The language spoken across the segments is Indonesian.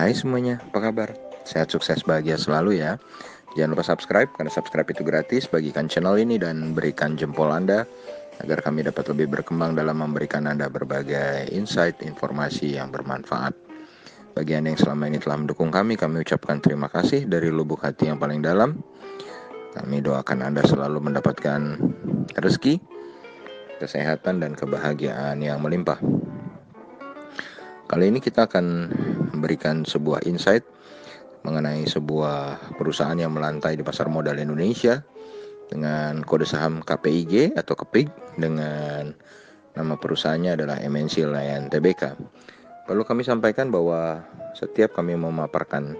Hai semuanya, apa kabar? Sehat, sukses, bahagia selalu ya. Jangan lupa subscribe, karena subscribe itu gratis. Bagikan channel ini dan berikan jempol Anda agar kami dapat lebih berkembang dalam memberikan Anda berbagai insight, informasi yang bermanfaat. Bagi Anda yang selama ini telah mendukung kami ucapkan terima kasih dari lubuk hati yang paling dalam. Kami doakan Anda selalu mendapatkan rezeki, kesehatan, dan kebahagiaan yang melimpah. Kali ini kita akan memberikan sebuah insight mengenai sebuah perusahaan yang melantai di pasar modal Indonesia dengan kode saham KPIG atau KEPIG, dengan nama perusahaannya adalah MNC Land Tbk. Perlu kami sampaikan bahwa setiap kami memaparkan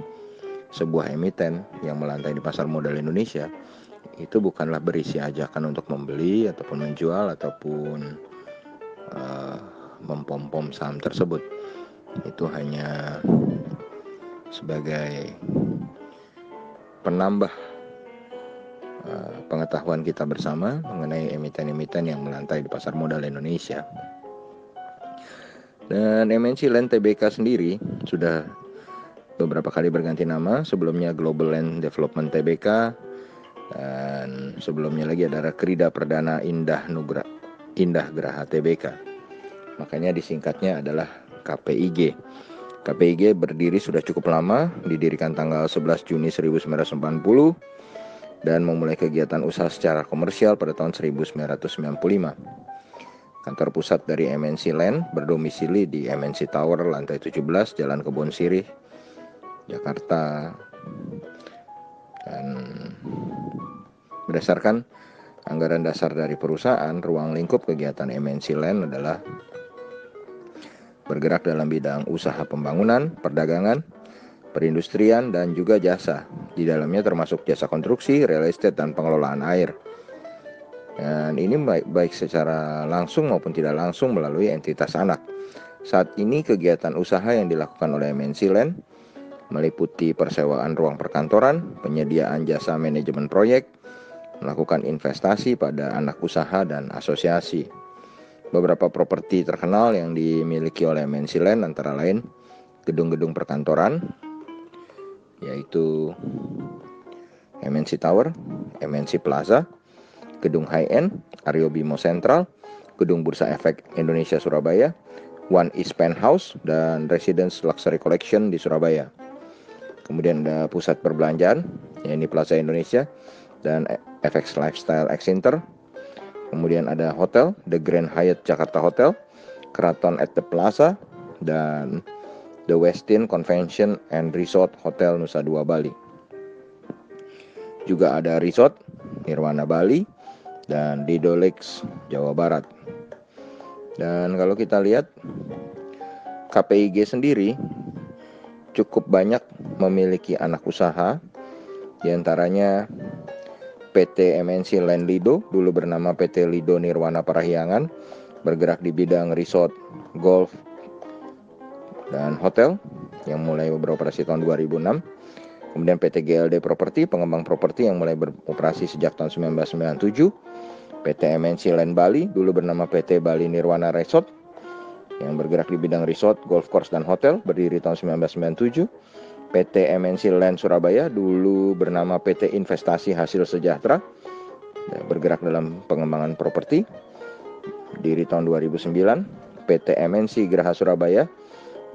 sebuah emiten yang melantai di pasar modal Indonesia, itu bukanlah berisi ajakan untuk membeli ataupun menjual ataupun mempom-pom saham tersebut. Itu hanya sebagai penambah pengetahuan kita bersama mengenai emiten-emiten yang melantai di pasar modal Indonesia. Dan MNC Land Tbk sendiri sudah beberapa kali berganti nama. Sebelumnya Global Land Development Tbk, dan sebelumnya lagi ada Krida Perdana Indah Graha Tbk. Makanya disingkatnya adalah KPIG. KPIG berdiri sudah cukup lama, didirikan tanggal 11 Juni 1990 dan memulai kegiatan usaha secara komersial pada tahun 1995. Kantor pusat dari MNC Land berdomisili di MNC Tower lantai 17 Jalan Kebon Sirih, Jakarta. Dan berdasarkan anggaran dasar dari perusahaan, ruang lingkup kegiatan MNC Land adalah bergerak dalam bidang usaha pembangunan, perdagangan, perindustrian, dan juga jasa. Di dalamnya termasuk jasa konstruksi, real estate, dan pengelolaan air. Dan ini baik secara langsung maupun tidak langsung melalui entitas anak. Saat ini kegiatan usaha yang dilakukan oleh MNC Land meliputi persewaan ruang perkantoran, penyediaan jasa manajemen proyek, melakukan investasi pada anak usaha dan asosiasi. Beberapa properti terkenal yang dimiliki oleh MNC Land antara lain gedung-gedung perkantoran, yaitu MNC Tower, MNC Plaza, gedung high-end, Aryo Bimo Central, gedung Bursa Efek Indonesia Surabaya, One East Penthouse, dan Residence Luxury Collection di Surabaya. Kemudian ada pusat perbelanjaan, yaitu Plaza Indonesia, dan FX Lifestyle X Center. Kemudian ada hotel, The Grand Hyatt Jakarta Hotel, Keraton at the Plaza, dan The Westin Convention and Resort Hotel Nusa Dua Bali. Juga ada resort Nirwana Bali dan Lido Lakes Jawa Barat. Dan kalau kita lihat KPIG sendiri cukup banyak memiliki anak usaha, diantaranya PT MNC Land Lido, dulu bernama PT Lido Nirwana Parahyangan, bergerak di bidang resort, golf, dan hotel yang mulai beroperasi tahun 2006. Kemudian PT GLD Property, pengembang properti yang mulai beroperasi sejak tahun 1997. PT MNC Land Bali, dulu bernama PT Bali Nirwana Resort, yang bergerak di bidang resort, golf course, dan hotel, berdiri tahun 1997. PT MNC Land Surabaya, dulu bernama PT Investasi Hasil Sejahtera, bergerak dalam pengembangan properti, berdiri tahun 2009. PT MNC Graha Surabaya,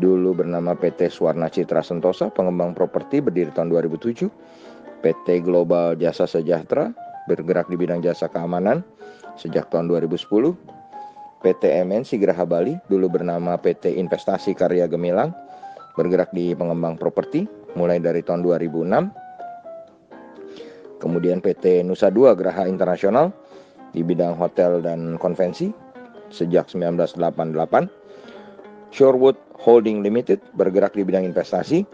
dulu bernama PT Swarna Citra Sentosa, pengembang properti, berdiri tahun 2007. PT Global Jasa Sejahtera, bergerak di bidang jasa keamanan sejak tahun 2010. PT MNC Graha Bali, dulu bernama PT Investasi Karya Gemilang, bergerak di pengembang properti mulai dari tahun 2006. Kemudian PT Nusa Dua Graha Internasional di bidang hotel dan konvensi sejak 1988. Shorewood Holding Limited, bergerak di bidang investasi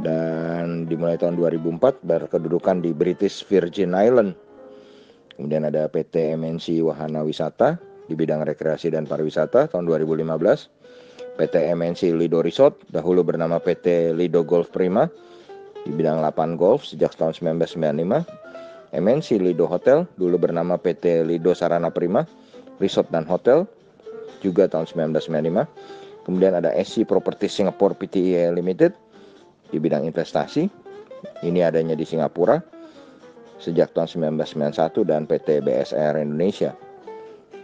dan dimulai tahun 2004, berkedudukan di British Virgin Island. Kemudian ada PT MNC Wahana Wisata di bidang rekreasi dan pariwisata tahun 2015. PT MNC Lido Resort, dahulu bernama PT Lido Golf Prima, di bidang lapangan golf sejak tahun 1995. MNC Lido Hotel, dulu bernama PT Lido Sarana Prima, Resort dan Hotel, juga tahun 1995. Kemudian ada SC Property Singapore Pte Limited di bidang investasi. Ini adanya di Singapura sejak tahun 1991 dan PT BSR Indonesia.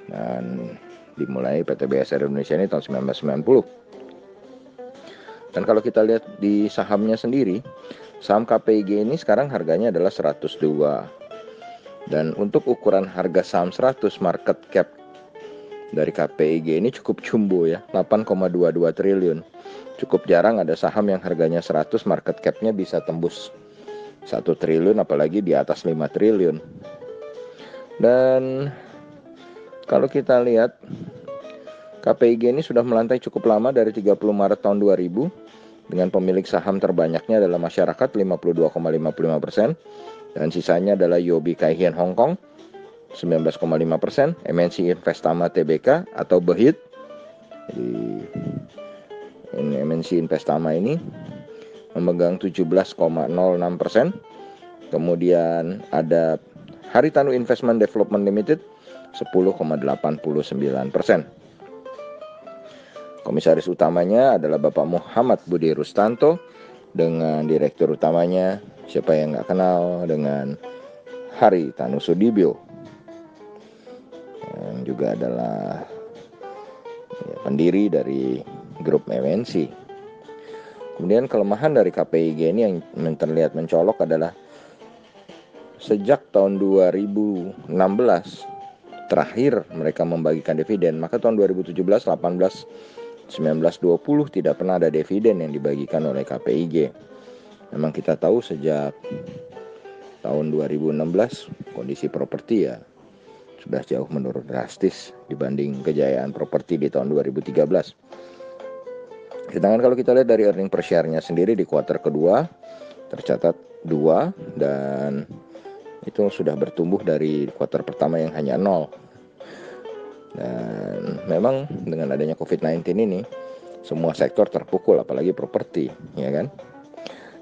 Dan dimulai PT BSR Indonesia ini tahun 1990. Dan kalau kita lihat di sahamnya sendiri, saham KPIG ini sekarang harganya adalah 102. Dan untuk ukuran harga saham 100 market cap dari KPIG ini cukup jumbo ya, 8,22 triliun. Cukup jarang ada saham yang harganya 100 market cap-nya bisa tembus 1 triliun, apalagi di atas 5 triliun. Dan kalau kita lihat, KPIG ini sudah melantai cukup lama dari 30 Maret tahun 2000 dengan pemilik saham terbanyaknya adalah masyarakat 52,55%, dan sisanya adalah UOB Kay Hian Hong Kong 19,5%, MNC Investama Tbk atau BEHIT. Jadi ini MNC Investama ini memegang 17,06%. Kemudian ada Haritanu Investment Development Limited 10,89%. Komisaris utamanya adalah Bapak Muhammad Budi Rustanto dengan direktur utamanya, siapa yang nggak kenal, dengan Haritanu Sudibyo, yang juga adalah pendiri dari grup MNC. Kemudian kelemahan dari KPIG ini yang terlihat mencolok adalah sejak tahun 2016 terakhir mereka membagikan dividen, maka tahun 2017, 18, 19, 20 tidak pernah ada dividen yang dibagikan oleh KPIG. Memang kita tahu sejak tahun 2016 kondisi properti ya sudah jauh menurun drastis dibanding kejayaan properti di tahun 2013. Sedangkan kalau kita lihat dari earning per share-nya sendiri di kuartal kedua tercatat 2, dan itu sudah bertumbuh dari kuartal pertama yang hanya 0. Dan memang dengan adanya COVID-19 ini semua sektor terpukul, apalagi properti, ya kan?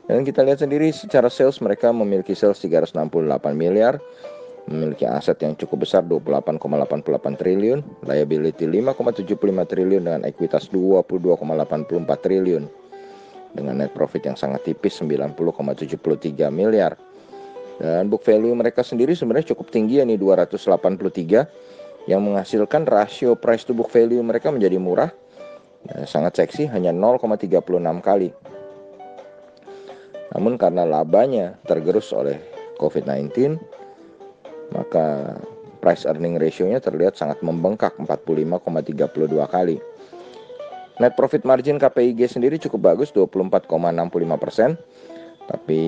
Dan kita lihat sendiri secara sales, mereka memiliki sales 368 miliar, memiliki aset yang cukup besar 28,88 triliun, liability 5,75 triliun dengan ekuitas 22,84 triliun. Dengan net profit yang sangat tipis 90,73 miliar. Dan book value mereka sendiri sebenarnya cukup tinggi, ya nih 283, yang menghasilkan rasio price to book value mereka menjadi murah, sangat seksi, hanya 0,36 kali. Namun karena labanya tergerus oleh COVID-19, maka price earning ratio-nya terlihat sangat membengkak 45,32 kali. Net profit margin KPIG sendiri cukup bagus 24,65%, tapi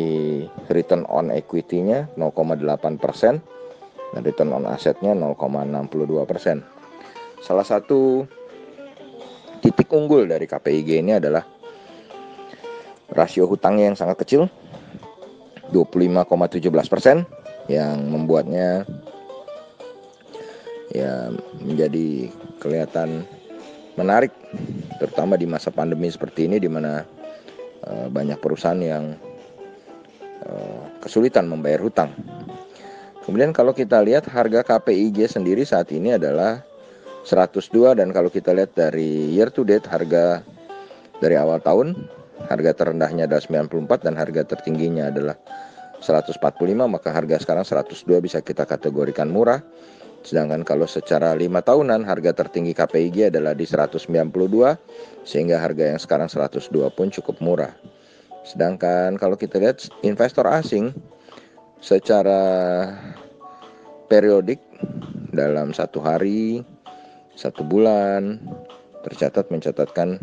return on equity-nya 0,8%. dan return on asetnya 0,62%. Salah satu titik unggul dari KPIG ini adalah rasio hutangnya yang sangat kecil, 25,17%, yang membuatnya ya menjadi kelihatan menarik, terutama di masa pandemi seperti ini, di mana banyak perusahaan yang kesulitan membayar hutang. Kemudian kalau kita lihat harga KPIG sendiri saat ini adalah 102, dan kalau kita lihat dari year to date, harga dari awal tahun, harga terendahnya adalah 94 dan harga tertingginya adalah 145, maka harga sekarang 102 bisa kita kategorikan murah. Sedangkan kalau secara 5 tahunan, harga tertinggi KPIG adalah di 192, sehingga harga yang sekarang 102 pun cukup murah. Sedangkan kalau kita lihat investor asing secara periodik dalam 1 hari, 1 bulan mencatatkan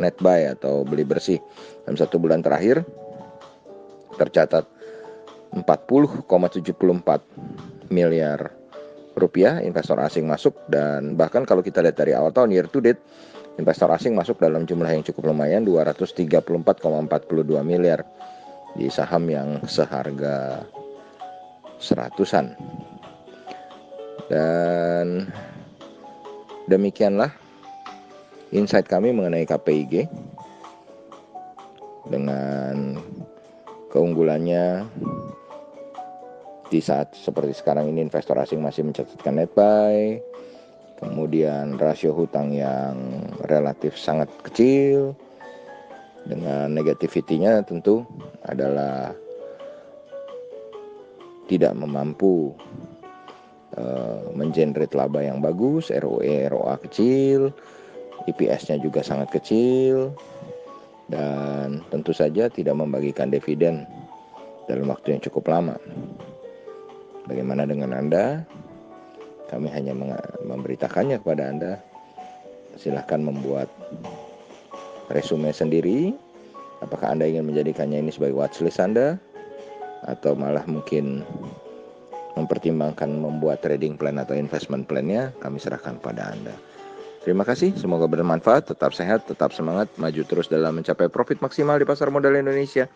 net buy atau beli bersih. Dalam 1 bulan terakhir tercatat 40,74 miliar rupiah investor asing masuk, dan bahkan kalau kita lihat dari awal tahun year to date, investor asing masuk dalam jumlah yang cukup lumayan, 234,42 miliar di saham yang seharga 100-an. Dan demikianlah insight kami mengenai KPIG. Dengan keunggulannya di saat seperti sekarang ini, investor asing masih mencatatkan net buy, kemudian rasio hutang yang relatif sangat kecil. Dengan negativity-nya tentu adalah tidak mampu mengenerate laba yang bagus, ROE, ROA kecil, EPS-nya juga sangat kecil, dan tentu saja tidak membagikan dividen dalam waktu yang cukup lama. Bagaimana dengan Anda? Kami hanya memberitakannya kepada Anda. Silahkan membuat resume sendiri. Apakah Anda ingin menjadikannya ini sebagai watchlist Anda, atau malah mungkin mempertimbangkan membuat trading plan atau investment plan-nya? Kami serahkan pada Anda. Terima kasih, semoga bermanfaat. Tetap sehat, tetap semangat, maju terus dalam mencapai profit maksimal di pasar modal Indonesia.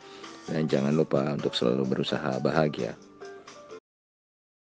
Dan jangan lupa untuk selalu berusaha bahagia.